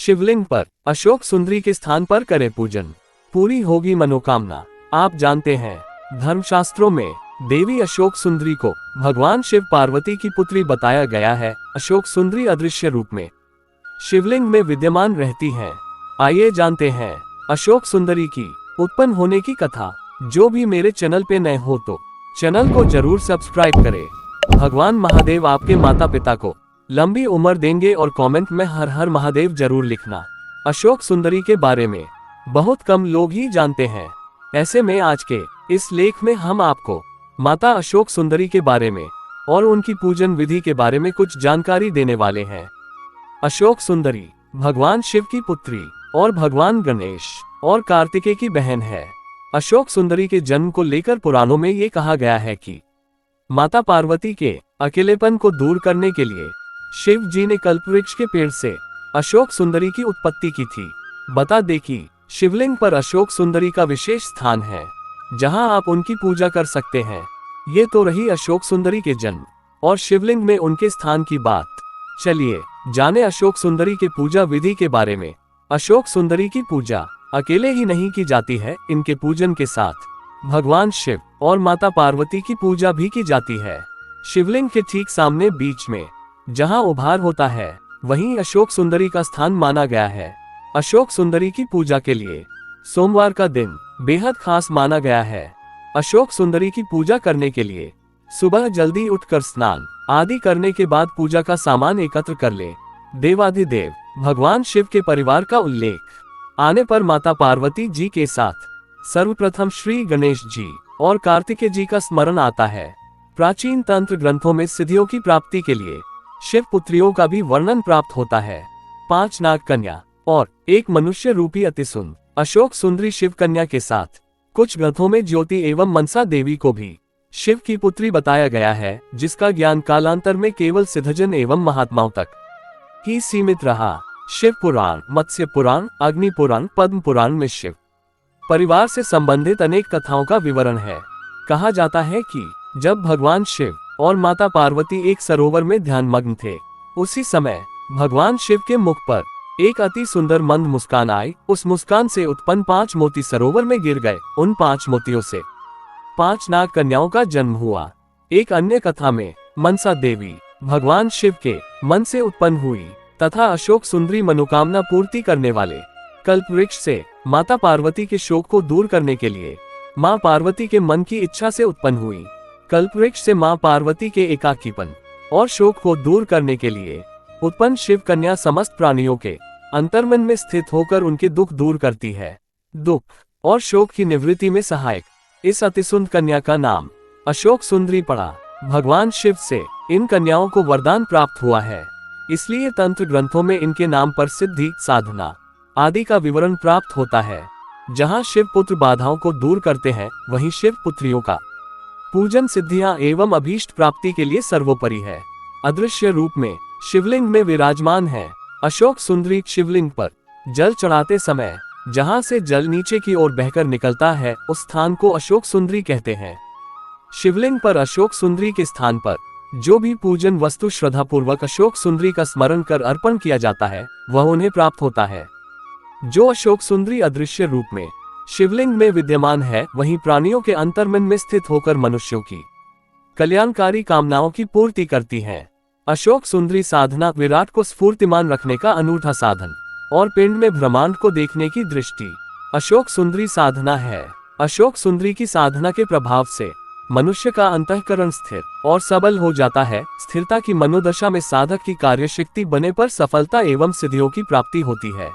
शिवलिंग पर अशोक सुंदरी के स्थान पर करें पूजन, पूरी होगी मनोकामना। आप जानते हैं, धर्मशास्त्रों में देवी अशोक सुंदरी को भगवान शिव पार्वती की पुत्री बताया गया है। अशोक सुंदरी अदृश्य रूप में शिवलिंग में विद्यमान रहती हैं। आइए जानते हैं अशोक सुंदरी की उत्पन्न होने की कथा। जो भी मेरे चैनल पे नए हो तो चैनल को जरूर सब्सक्राइब करें। भगवान महादेव आपके माता पिता को लंबी उम्र देंगे और कमेंट में हर हर महादेव जरूर लिखना। अशोक सुंदरी के बारे में बहुत कम लोग ही जानते हैं। ऐसे में आज के इस लेख में हम आपको माता अशोक सुंदरी के बारे में और उनकी पूजन विधि के बारे में कुछ जानकारी देने वाले हैं। अशोक सुंदरी भगवान शिव की पुत्री और भगवान गणेश और कार्तिकेय की बहन है। अशोक सुंदरी के जन्म को लेकर पुराणों में ये कहा गया है कि माता पार्वती के अकेलेपन को दूर करने के लिए शिव जी ने कल्पवृक्ष के पेड़ से अशोक सुंदरी की उत्पत्ति की थी। बता दें कि शिवलिंग पर अशोक सुंदरी का विशेष स्थान है, जहां आप उनकी पूजा कर सकते हैं। ये तो रही अशोक सुंदरी के जन्म और शिवलिंग में उनके स्थान की बात। चलिए जाने अशोक सुंदरी के पूजा विधि के बारे में। अशोक सुंदरी की पूजा अकेले ही नहीं की जाती है, इनके पूजन के साथ भगवान शिव और माता पार्वती की पूजा भी की जाती है। शिवलिंग के ठीक सामने बीच में जहां उभार होता है, वहीं अशोक सुंदरी का स्थान माना गया है। अशोक सुंदरी की पूजा के लिए सोमवार का दिन बेहद खास माना गया है। अशोक सुंदरी की पूजा करने के लिए सुबह जल्दी उठकर स्नान आदि करने के बाद पूजा का सामान एकत्र कर ले। देवाधिदेव भगवान शिव के परिवार का उल्लेख आने पर माता पार्वती जी के साथ सर्वप्रथम श्री गणेश जी और कार्तिकेय जी का स्मरण आता है। प्राचीन तंत्र ग्रंथों में सिद्धियों की प्राप्ति के लिए शिव पुत्रियों का भी वर्णन प्राप्त होता है। 5 नाग कन्या और एक मनुष्य रूपी अतिसुंदर अशोक सुंदरी शिव कन्या के साथ कुछ ग्रंथों में ज्योति एवं मनसा देवी को भी शिव की पुत्री बताया गया है, जिसका ज्ञान कालांतर में केवल सिद्धजन एवं महात्माओं तक ही सीमित रहा। शिव पुराण, मत्स्य पुराण, अग्नि पुराण, पद्म पुराण में शिव परिवार से संबंधित अनेक कथाओं का विवरण है। कहा जाता है कि जब भगवान शिव और माता पार्वती एक सरोवर में ध्यानमग्न थे, उसी समय भगवान शिव के मुख पर एक अति सुंदर मंद मुस्कान आई। उस मुस्कान से उत्पन्न 5 मोती सरोवर में गिर गए। उन 5 मोतियों से 5 नाग कन्याओं का जन्म हुआ। एक अन्य कथा में मनसा देवी भगवान शिव के मन से उत्पन्न हुई तथा अशोक सुंदरी मनोकामना पूर्ति करने वाले कल्पवृक्ष से माता पार्वती के शोक को दूर करने के लिए मां पार्वती के मन की इच्छा से उत्पन्न हुई। कल्पवृक्ष से मां पार्वती के एकाकीपन और शोक को दूर करने के लिए उत्पन्न शिव कन्या समस्त प्राणियों के अंतर्मन में स्थित होकर उनके दुख दूर करती है। दुख और शोक की निवृत्ति में सहायक इस अतिसुंदर कन्या का नाम अशोक सुंदरी पड़ा। भगवान शिव से इन कन्याओं को वरदान प्राप्त हुआ है, इसलिए तंत्र ग्रंथों में इनके नाम पर सिद्धि, साधना आदि का विवरण प्राप्त होता है। जहां शिव पुत्र बाधाओं को दूर करते हैं, वहीं शिव पुत्रियों का पूजन सिद्धियां एवं अभीष्ट प्राप्ति के लिए सर्वोपरि है। अदृश्य रूप में शिवलिंग में विराजमान है। अशोक सुंदरी शिवलिंग पर जल चढ़ाते समय जहां से जल नीचे की ओर बहकर निकलता है, उस स्थान को अशोक सुंदरी कहते हैं। शिवलिंग पर अशोक सुंदरी के स्थान पर जो भी पूजन वस्तु श्रद्धापूर्वक अशोक सुंदरी का स्मरण कर अर्पण किया जाता है, वह उन्हें प्राप्त होता है। जो अशोक सुंदरी अदृश्य रूप में शिवलिंग में विद्यमान है, वहीं प्राणियों के अंतर्मन में स्थित होकर मनुष्यों की कल्याणकारी कामनाओं की पूर्ति करती है। अशोक सुंदरी साधना विराट को स्फूर्तिमान रखने का अनूठा साधन और पिंड में ब्रह्मांड को देखने की दृष्टि अशोक सुंदरी साधना है। अशोक सुंदरी की साधना के प्रभाव से मनुष्य का अंतःकरण स्थिर और सबल हो जाता है। स्थिरता की मनोदशा में साधक की कार्यशक्ति बने पर सफलता एवं सिद्धियों की प्राप्ति होती है।